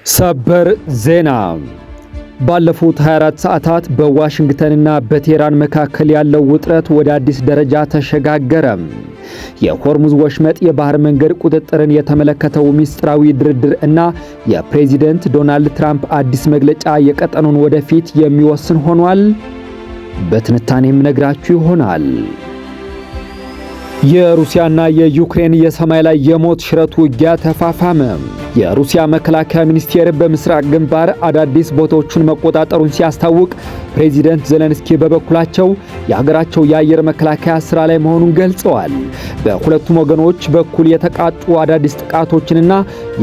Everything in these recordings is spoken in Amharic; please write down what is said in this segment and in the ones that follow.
ሰበር ዜና ባለፉት 24 ሰዓታት በዋሽንግተንና በቴህራን መካከል ያለው ውጥረት ወደ አዲስ ደረጃ ተሸጋገረ። የሆርሙዝ ወሽመጥ የባህር መንገድ ቁጥጥርን የተመለከተው ሚስጥራዊ ድርድር እና የፕሬዚደንት ዶናልድ ትራምፕ አዲስ መግለጫ የቀጠናውን ወደፊት የሚወስን ሆኗል። በትንታኔም ነግራችሁ ይሆናል። የሩሲያና የዩክሬን የሰማይ ላይ የሞት ሽረት ውጊያ ተፋፋመ። የሩሲያ መከላከያ ሚኒስቴር በምስራቅ ግንባር አዳዲስ ቦታዎችን መቆጣጠሩን ሲያስታውቅ፣ ፕሬዚደንት ዘለንስኪ በበኩላቸው የሀገራቸው የአየር መከላከያ ስራ ላይ መሆኑን ገልጸዋል። በሁለቱም ወገኖች በኩል የተቃጡ አዳዲስ ጥቃቶችንና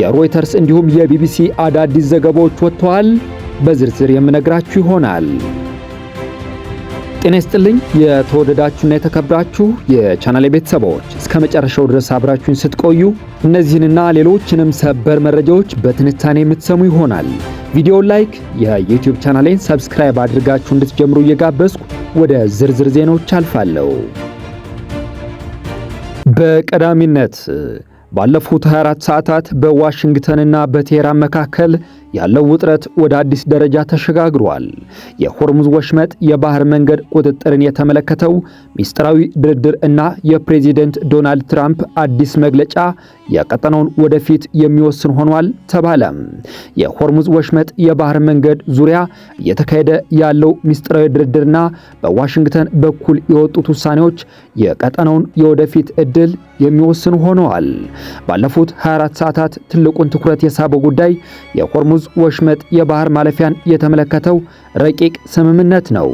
የሮይተርስ እንዲሁም የቢቢሲ አዳዲስ ዘገባዎች ወጥተዋል። በዝርዝር የምነግራችሁ ይሆናል። ጤና ይስጥልኝ የተወደዳችሁና የተከበራችሁ የቻናሌ ቤተሰቦች፣ እስከ መጨረሻው ድረስ አብራችሁን ስትቆዩ እነዚህንና ሌሎችንም ሰበር መረጃዎች በትንታኔ የምትሰሙ ይሆናል። ቪዲዮውን ላይክ፣ የዩቲዩብ ቻናሌን ሰብስክራይብ አድርጋችሁ እንድትጀምሩ እየጋበዝኩ ወደ ዝርዝር ዜናዎች አልፋለሁ። በቀዳሚነት ባለፉት 24 ሰዓታት በዋሽንግተንና በቴህራን መካከል ያለው ውጥረት ወደ አዲስ ደረጃ ተሸጋግሯል። የሆርሙዝ ወሽመጥ የባህር መንገድ ቁጥጥርን የተመለከተው ሚስጥራዊ ድርድር እና የፕሬዚደንት ዶናልድ ትራምፕ አዲስ መግለጫ የቀጠናውን ወደፊት የሚወስን ሆኗል ተባለ። የሆርሙዝ ወሽመጥ የባህር መንገድ ዙሪያ እየተካሄደ ያለው ሚስጥራዊ ድርድርና በዋሽንግተን በኩል የወጡት ውሳኔዎች የቀጠናውን የወደፊት ዕድል የሚወስኑ ሆነዋል። ባለፉት 24 ሰዓታት ትልቁን ትኩረት የሳበው ጉዳይ የሆርሙዝ ወሽመጥ የባህር ማለፊያን የተመለከተው ረቂቅ ስምምነት ነው።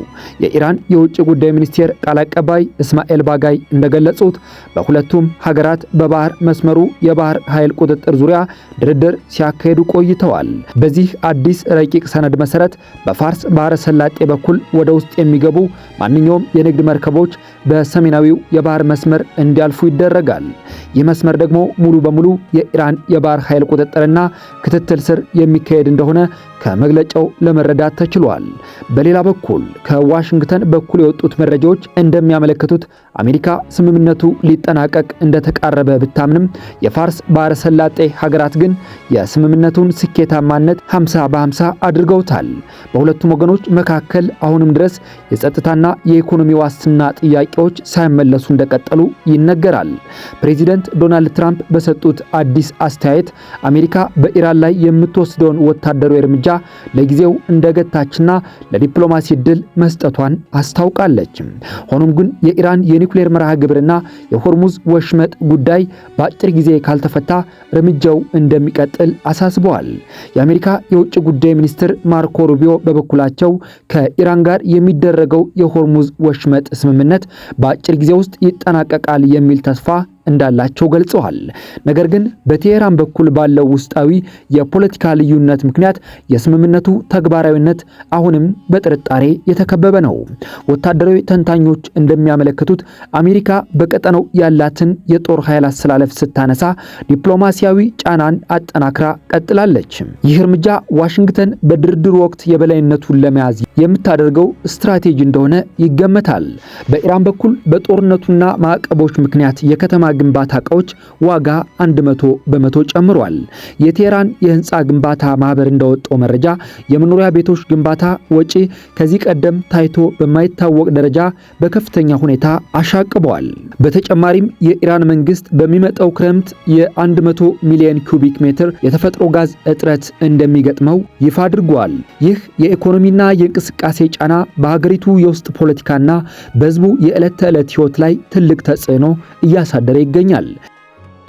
የኢራን የውጭ ጉዳይ ሚኒስቴር ቃል አቀባይ እስማኤል ባጋይ እንደገለጹት በሁለቱም ሀገራት በባህር መስመሩ የባህር ኃይል ቁጥጥር ዙሪያ ድርድር ሲያካሂዱ ቆይተዋል። በዚህ አዲስ ረቂቅ ሰነድ መሰረት በፋርስ ባህረ ሰላጤ በኩል ወደ ውስጥ የሚገቡ ማንኛውም የንግድ መርከቦች በሰሜናዊው የባህር መስመር እንዲያልፉ ይደረጋል። ይህ መስመር ደግሞ ሙሉ በሙሉ የኢራን የባህር ኃይል ቁጥጥርና ክትትል ስር የሚካሄድ እንደሆነ ከመግለጫው ለመረዳት ተችሏል። በሌላ በኩል ከዋሽንግተን በኩል የወጡት መረጃዎች እንደሚያመለክቱት አሜሪካ ስምምነቱ ሊጠናቀቅ እንደተቃረበ ብታምንም የፋርስ ባህረ ሰላጤ ሀገራት ግን የስምምነቱን ስኬታማነት 50 በ50 አድርገውታል። በሁለቱም ወገኖች መካከል አሁንም ድረስ የጸጥታና የኢኮኖሚ ዋስትና ጥያቄዎች ሳይመለሱ እንደቀጠሉ ይነገራል። ፕሬዚደንት ዶናልድ ትራምፕ በሰጡት አዲስ አስተያየት አሜሪካ በኢራን ላይ የምትወስደውን ወታደራዊ እርምጃ ለጊዜው እንደገታችና ለዲፕሎማሲ ድል መስጠቷን አስታውቃለች። ሆኖም ግን የኢራን የኒውክሌር መርሃ ግብርና የሆርሙዝ ወሽመጥ ጉዳይ በአጭር ጊዜ ካልተፈታ እርምጃው እንደሚቀጥል አሳስበዋል። የአሜሪካ የውጭ ጉዳይ ሚኒስትር ማርኮ ሩቢዮ በበኩላቸው ከኢራን ጋር የሚደረገው የሆርሙዝ ወሽመጥ ስምምነት በአጭር ጊዜ ውስጥ ይጠናቀቃል የሚል ተስፋ እንዳላቸው ገልጸዋል። ነገር ግን በቴህራን በኩል ባለው ውስጣዊ የፖለቲካ ልዩነት ምክንያት የስምምነቱ ተግባራዊነት አሁንም በጥርጣሬ የተከበበ ነው። ወታደራዊ ተንታኞች እንደሚያመለክቱት አሜሪካ በቀጠናው ያላትን የጦር ኃይል አሰላለፍ ስታነሳ ዲፕሎማሲያዊ ጫናን አጠናክራ ቀጥላለች። ይህ እርምጃ ዋሽንግተን በድርድሩ ወቅት የበላይነቱን ለመያዝ የምታደርገው ስትራቴጂ እንደሆነ ይገመታል። በኢራን በኩል በጦርነቱና ማዕቀቦች ምክንያት የከተማ ግንባታ ዕቃዎች ዋጋ 100 በመቶ ጨምሯል። የቴህራን የህንፃ ግንባታ ማህበር እንደወጣው መረጃ የመኖሪያ ቤቶች ግንባታ ወጪ ከዚህ ቀደም ታይቶ በማይታወቅ ደረጃ በከፍተኛ ሁኔታ አሻቅቧል። በተጨማሪም የኢራን መንግስት በሚመጣው ክረምት የ100 ሚሊዮን ኩቢክ ሜትር የተፈጥሮ ጋዝ እጥረት እንደሚገጥመው ይፋ አድርጓል። ይህ የኢኮኖሚና የእንቅስቃሴ ጫና በሀገሪቱ የውስጥ ፖለቲካና በህዝቡ የዕለት ተዕለት ህይወት ላይ ትልቅ ተጽዕኖ እያሳደረ ይገኛል።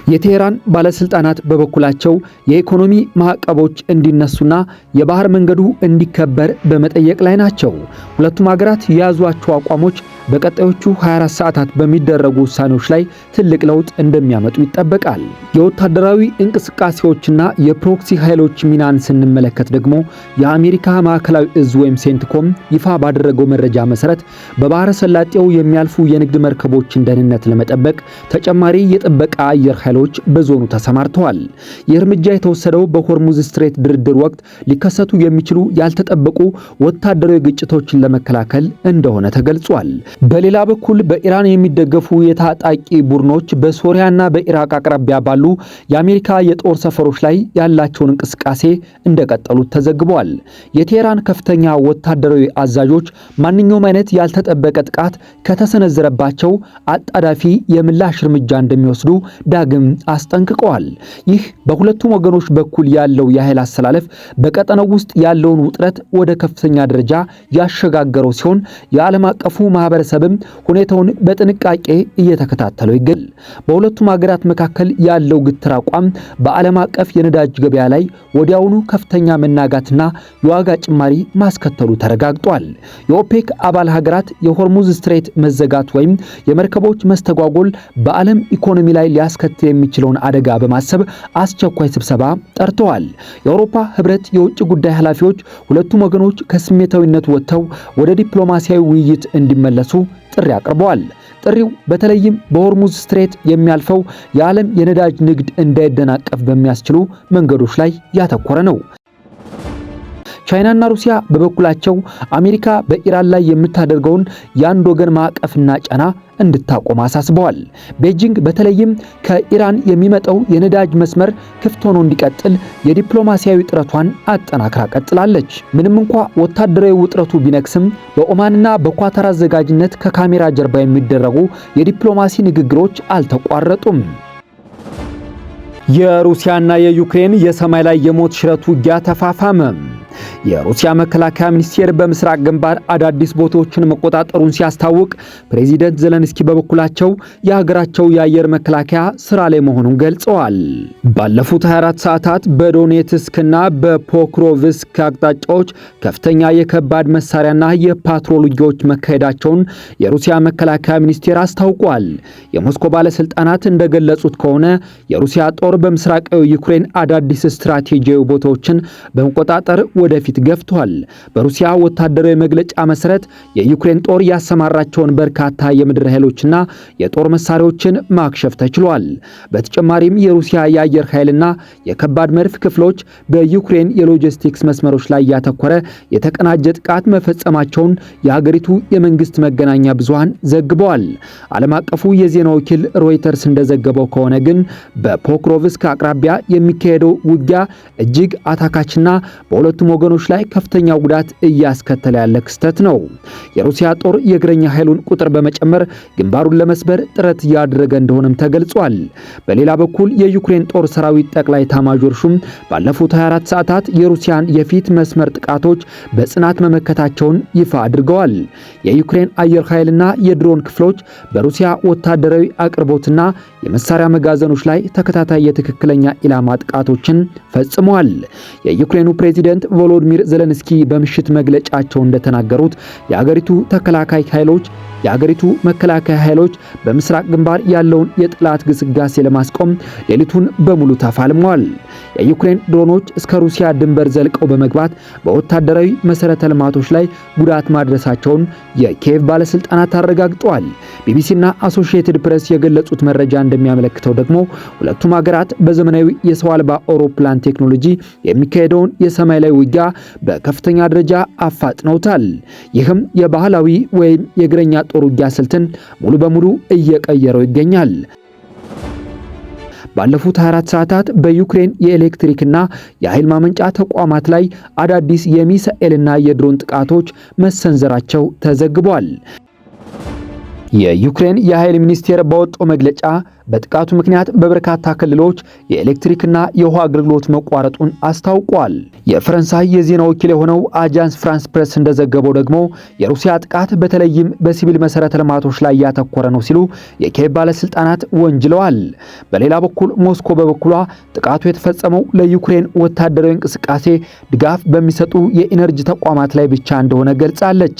የቴህራን ባለስልጣናት በበኩላቸው የኢኮኖሚ ማዕቀቦች እንዲነሱና የባህር መንገዱ እንዲከበር በመጠየቅ ላይ ናቸው። ሁለቱም ሀገራት የያዟቸው አቋሞች በቀጣዮቹ 24 ሰዓታት በሚደረጉ ውሳኔዎች ላይ ትልቅ ለውጥ እንደሚያመጡ ይጠበቃል። የወታደራዊ እንቅስቃሴዎችና የፕሮክሲ ኃይሎች ሚናን ስንመለከት ደግሞ የአሜሪካ ማዕከላዊ እዝ ወይም ሴንትኮም ይፋ ባደረገው መረጃ መሰረት በባህረ ሰላጤው የሚያልፉ የንግድ መርከቦችን ደህንነት ለመጠበቅ ተጨማሪ የጥበቃ አየር ኃይሎች ኃይሎች በዞኑ ተሰማርተዋል። ይህ እርምጃ የተወሰደው በሆርሙዝ ስትሬት ድርድር ወቅት ሊከሰቱ የሚችሉ ያልተጠበቁ ወታደራዊ ግጭቶችን ለመከላከል እንደሆነ ተገልጿል። በሌላ በኩል በኢራን የሚደገፉ የታጣቂ ቡድኖች በሶሪያና በኢራቅ አቅራቢያ ባሉ የአሜሪካ የጦር ሰፈሮች ላይ ያላቸውን እንቅስቃሴ እንደቀጠሉት ተዘግቧል። የቴህራን ከፍተኛ ወታደራዊ አዛዦች ማንኛውም አይነት ያልተጠበቀ ጥቃት ከተሰነዘረባቸው አጣዳፊ የምላሽ እርምጃ እንደሚወስዱ ዳግም አስጠንቅቀዋል። ይህ በሁለቱም ወገኖች በኩል ያለው የኃይል አሰላለፍ በቀጠናው ውስጥ ያለውን ውጥረት ወደ ከፍተኛ ደረጃ ያሸጋገረው ሲሆን የዓለም አቀፉ ማህበረሰብም ሁኔታውን በጥንቃቄ እየተከታተለው ይገኛል። በሁለቱም ሀገራት መካከል ያለው ግትር አቋም በዓለም አቀፍ የነዳጅ ገበያ ላይ ወዲያውኑ ከፍተኛ መናጋትና የዋጋ ጭማሪ ማስከተሉ ተረጋግጧል። የኦፔክ አባል ሀገራት የሆርሙዝ ስትሬት መዘጋት ወይም የመርከቦች መስተጓጎል በዓለም ኢኮኖሚ ላይ ሊያስከትል የሚችለውን አደጋ በማሰብ አስቸኳይ ስብሰባ ጠርተዋል። የአውሮፓ ህብረት የውጭ ጉዳይ ኃላፊዎች ሁለቱም ወገኖች ከስሜታዊነት ወጥተው ወደ ዲፕሎማሲያዊ ውይይት እንዲመለሱ ጥሪ አቅርበዋል። ጥሪው በተለይም በሆርሙዝ ስትሬት የሚያልፈው የዓለም የነዳጅ ንግድ እንዳይደናቀፍ በሚያስችሉ መንገዶች ላይ ያተኮረ ነው። ቻይናና ሩሲያ በበኩላቸው አሜሪካ በኢራን ላይ የምታደርገውን የአንድ ወገን ማዕቀፍና ጫና እንድታቆም አሳስበዋል። ቤጂንግ በተለይም ከኢራን የሚመጣው የነዳጅ መስመር ክፍት ሆኖ እንዲቀጥል የዲፕሎማሲያዊ ጥረቷን አጠናክራ ቀጥላለች። ምንም እንኳ ወታደራዊ ውጥረቱ ቢነክስም በኦማንና በኳታር አዘጋጅነት ከካሜራ ጀርባ የሚደረጉ የዲፕሎማሲ ንግግሮች አልተቋረጡም። የሩሲያና የዩክሬን የሰማይ ላይ የሞት ሽረት ውጊያ ተፋፋመ። የሩሲያ መከላከያ ሚኒስቴር በምስራቅ ግንባር አዳዲስ ቦታዎችን መቆጣጠሩን ሲያስታውቅ፣ ፕሬዚደንት ዘለንስኪ በበኩላቸው የሀገራቸው የአየር መከላከያ ስራ ላይ መሆኑን ገልጸዋል። ባለፉት 24 ሰዓታት በዶኔትስክና በፖክሮቭስክ አቅጣጫዎች ከፍተኛ የከባድ መሳሪያና የፓትሮል ውጊያዎች መካሄዳቸውን የሩሲያ መከላከያ ሚኒስቴር አስታውቋል። የሞስኮ ባለስልጣናት እንደገለጹት ከሆነ የሩሲያ ጦር በምስራቃዊ ዩክሬን አዳዲስ ስትራቴጂያዊ ቦታዎችን በመቆጣጠር ወደፊት ገፍቷል። በሩሲያ ወታደራዊ መግለጫ መሰረት የዩክሬን ጦር ያሰማራቸውን በርካታ የምድር ኃይሎችና የጦር መሳሪያዎችን ማክሸፍ ተችሏል። በተጨማሪም የሩሲያ የአየር ኃይልና የከባድ መድፍ ክፍሎች በዩክሬን የሎጂስቲክስ መስመሮች ላይ ያተኮረ የተቀናጀ ጥቃት መፈጸማቸውን የሀገሪቱ የመንግስት መገናኛ ብዙሃን ዘግበዋል። ዓለም አቀፉ የዜና ወኪል ሮይተርስ እንደዘገበው ከሆነ ግን በፖክሮቭስክ አቅራቢያ የሚካሄደው ውጊያ እጅግ አታካችና በሁለቱም ወገኖች ላይ ከፍተኛ ጉዳት እያስከተለ ያለ ክስተት ነው። የሩሲያ ጦር የእግረኛ ኃይሉን ቁጥር በመጨመር ግንባሩን ለመስበር ጥረት እያደረገ እንደሆነም ተገልጿል። በሌላ በኩል የዩክሬን ጦር ሰራዊት ጠቅላይ ኤታማዦር ሹም ባለፉት 24 ሰዓታት የሩሲያን የፊት መስመር ጥቃቶች በጽናት መመከታቸውን ይፋ አድርገዋል። የዩክሬን አየር ኃይልና የድሮን ክፍሎች በሩሲያ ወታደራዊ አቅርቦትና የመሳሪያ መጋዘኖች ላይ ተከታታይ የትክክለኛ ኢላማ ጥቃቶችን ፈጽመዋል። የዩክሬኑ ፕሬዚደንት ቮሎዲሚር ዘለንስኪ በምሽት መግለጫቸው እንደተናገሩት የሀገሪቱ መከላከያ ኃይሎች በምስራቅ ግንባር ያለውን የጠላት ግስጋሴ ለማስቆም ሌሊቱን በሙሉ ተፋልመዋል። የዩክሬን ድሮኖች እስከ ሩሲያ ድንበር ዘልቀው በመግባት በወታደራዊ መሰረተ ልማቶች ላይ ጉዳት ማድረሳቸውን የኪየቭ ባለስልጣናት አረጋግጠዋል። ቢቢሲና አሶሺየትድ ፕሬስ የገለጹት መረጃ እንደሚያመለክተው ደግሞ ሁለቱም ሀገራት በዘመናዊ የሰው አልባ አውሮፕላን ቴክኖሎጂ የሚካሄደውን የሰማይ ላይ ውጊያ በከፍተኛ ደረጃ አፋጥነውታል። ይህም የባህላዊ ወይም የእግረኛ ጦር ውጊያ ስልትን ሙሉ በሙሉ እየቀየረው ይገኛል። ባለፉት 24 ሰዓታት በዩክሬን የኤሌክትሪክና የኃይል ማመንጫ ተቋማት ላይ አዳዲስ የሚሳኤልና የድሮን ጥቃቶች መሰንዘራቸው ተዘግቧል። የዩክሬን የኃይል ሚኒስቴር ባወጣው መግለጫ በጥቃቱ ምክንያት በበርካታ ክልሎች የኤሌክትሪክና የውሃ አገልግሎት መቋረጡን አስታውቋል። የፈረንሳይ የዜና ወኪል የሆነው አጃንስ ፍራንስ ፕሬስ እንደዘገበው ደግሞ የሩሲያ ጥቃት በተለይም በሲቪል መሰረተ ልማቶች ላይ ያተኮረ ነው ሲሉ የኪየቭ ባለስልጣናት ወንጅለዋል። በሌላ በኩል ሞስኮ በበኩሏ ጥቃቱ የተፈጸመው ለዩክሬን ወታደራዊ እንቅስቃሴ ድጋፍ በሚሰጡ የኢነርጂ ተቋማት ላይ ብቻ እንደሆነ ገልጻለች።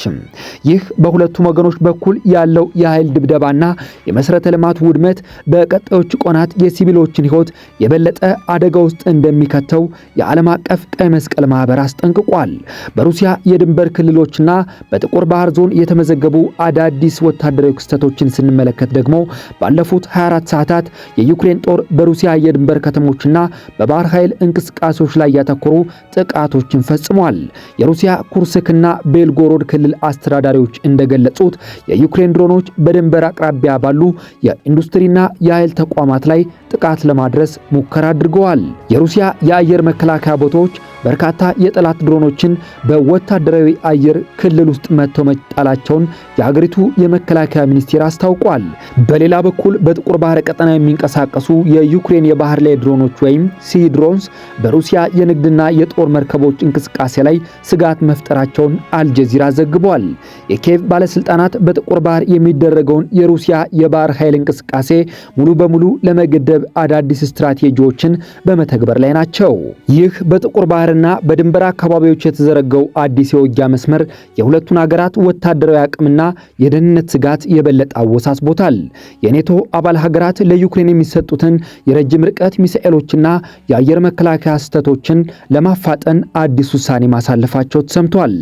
ይህ በሁለቱም ወገኖች በኩል ያለው የኃይል ድብደባና የመሰረተ ልማት ውድመት በቀጣዮቹ ቀናት የሲቪሎችን ሕይወት የበለጠ አደጋ ውስጥ እንደሚከተው የዓለም አቀፍ ቀይ መስቀል ማህበር አስጠንቅቋል። በሩሲያ የድንበር ክልሎችና በጥቁር ባህር ዞን የተመዘገቡ አዳዲስ ወታደራዊ ክስተቶችን ስንመለከት ደግሞ ባለፉት 24 ሰዓታት የዩክሬን ጦር በሩሲያ የድንበር ከተሞችና በባህር ኃይል እንቅስቃሴዎች ላይ ያተኮሩ ጥቃቶችን ፈጽሟል። የሩሲያ ኩርስክና ቤልጎሮድ ክልል አስተዳዳሪዎች እንደገለጹት የዩክሬን ድሮኖች በድንበር አቅራቢያ ባሉ የኢንዱስትሪና የኃይል ተቋማት ላይ ጥቃት ለማድረስ ሙከራ አድርገዋል። የሩሲያ የአየር መከላከያ ቦታዎች በርካታ የጠላት ድሮኖችን በወታደራዊ አየር ክልል ውስጥ መተው መጣላቸውን የሀገሪቱ የመከላከያ ሚኒስቴር አስታውቋል። በሌላ በኩል በጥቁር ባህር ቀጠና የሚንቀሳቀሱ የዩክሬን የባህር ላይ ድሮኖች ወይም ሲ ድሮንስ በሩሲያ የንግድና የጦር መርከቦች እንቅስቃሴ ላይ ስጋት መፍጠራቸውን አልጀዚራ ዘግቧል። የኪየቭ ባለስልጣናት በጥቁር ባህር የሚደረገውን የሩሲያ የባህር ኃይል እንቅስቃሴ ሙሉ በሙሉ ለመገደብ አዳዲስ ስትራቴጂዎችን በመተግበር ላይ ናቸው። ይህ በጥቁር ባህርና በድንበር አካባቢዎች የተዘረጋው አዲስ የውጊያ መስመር የሁለቱን ሀገራት ወታደራዊ አቅምና የደህንነት ስጋት የበለጠ አወሳስቦታል። የኔቶ አባል ሀገራት ለዩክሬን የሚሰጡትን የረጅም ርቀት ሚሳኤሎችና የአየር መከላከያ ስህተቶችን ለማፋጠን አዲስ ውሳኔ ማሳለፋቸው ተሰምቷል።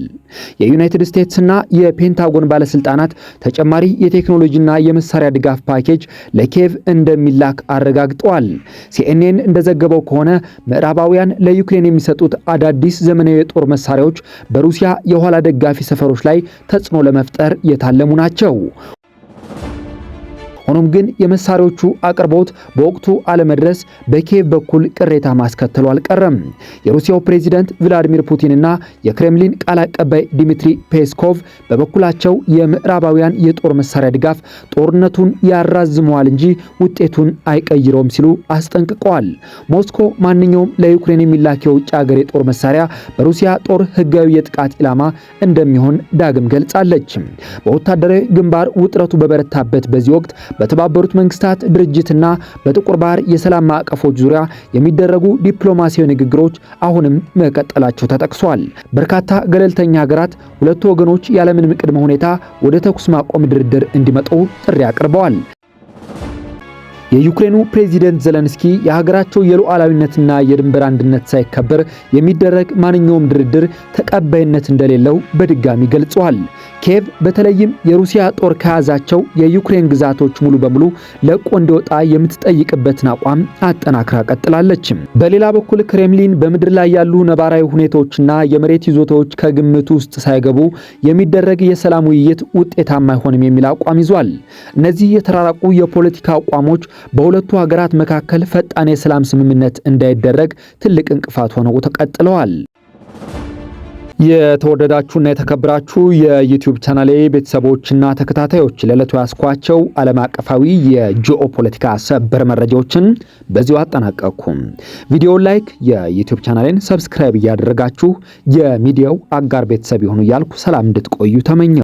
የዩናይትድ ስቴትስና የፔንታጎን ባለስልጣናት ተጨማሪ የቴክኖሎጂና የመሳሪያ ድጋፍ ፓኬጅ ለኪየቭ እንደሚላክ አረጋግጠዋል። ሲኤንኤን እንደዘገበው ከሆነ ምዕራባውያን ለዩክሬን የሚሰጡት አዳዲስ ዘመናዊ የጦር መሳሪያዎች በሩሲያ የኋላ ደጋፊ ሰፈሮች ላይ ተጽዕኖ ለመፍጠር የታለሙ ናቸው። ሆኖም ግን የመሳሪያዎቹ አቅርቦት በወቅቱ አለመድረስ በኪየቭ በኩል ቅሬታ ማስከተሉ አልቀረም። የሩሲያው ፕሬዝዳንት ቭላዲሚር ፑቲንና የክሬምሊን ቃል አቀባይ ዲሚትሪ ፔስኮቭ በበኩላቸው የምዕራባውያን የጦር መሳሪያ ድጋፍ ጦርነቱን ያራዝመዋል እንጂ ውጤቱን አይቀይረውም ሲሉ አስጠንቅቀዋል። ሞስኮ ማንኛውም ለዩክሬን የሚላክ የውጭ ሀገር የጦር መሳሪያ በሩሲያ ጦር ህጋዊ የጥቃት ኢላማ እንደሚሆን ዳግም ገልጻለች። በወታደራዊ ግንባር ውጥረቱ በበረታበት በዚህ ወቅት በተባበሩት መንግስታት ድርጅትና በጥቁር ባህር የሰላም ማዕቀፎች ዙሪያ የሚደረጉ ዲፕሎማሲያዊ ንግግሮች አሁንም መቀጠላቸው ተጠቅሷል። በርካታ ገለልተኛ ሀገራት ሁለቱ ወገኖች ያለምንም ቅድመ ሁኔታ ወደ ተኩስ ማቆም ድርድር እንዲመጡ ጥሪ አቅርበዋል። የዩክሬኑ ፕሬዝዳንት ዘለንስኪ የሀገራቸው የሉዓላዊነትና የድንበር አንድነት ሳይከበር የሚደረግ ማንኛውም ድርድር ተቀባይነት እንደሌለው በድጋሚ ገልጸዋል። ኪየቭ በተለይም የሩሲያ ጦር ከያዛቸው የዩክሬን ግዛቶች ሙሉ በሙሉ ለቆ እንዲወጣ የምትጠይቅበትን አቋም አጠናክራ ቀጥላለች። በሌላ በኩል ክሬምሊን በምድር ላይ ያሉ ነባራዊ ሁኔታዎችና የመሬት ይዞታዎች ከግምት ውስጥ ሳይገቡ የሚደረግ የሰላም ውይይት ውጤታማ አይሆንም የሚል አቋም ይዟል። እነዚህ የተራራቁ የፖለቲካ አቋሞች በሁለቱ ሀገራት መካከል ፈጣን የሰላም ስምምነት እንዳይደረግ ትልቅ እንቅፋት ሆነው ተቀጥለዋል። የተወደዳችሁና የተከበራችሁ የዩቲዩብ ቻናሌ ቤተሰቦችና ተከታታዮች ለዕለቱ ያስኳቸው ዓለም አቀፋዊ የጂኦፖለቲካ ሰበር መረጃዎችን በዚሁ አጠናቀቅኩ። ቪዲዮውን ላይክ፣ የዩቲዩብ ቻናሌን ሰብስክራይብ እያደረጋችሁ የሚዲያው አጋር ቤተሰብ ይሁኑ እያልኩ ሰላም እንድትቆዩ ተመኘሁ።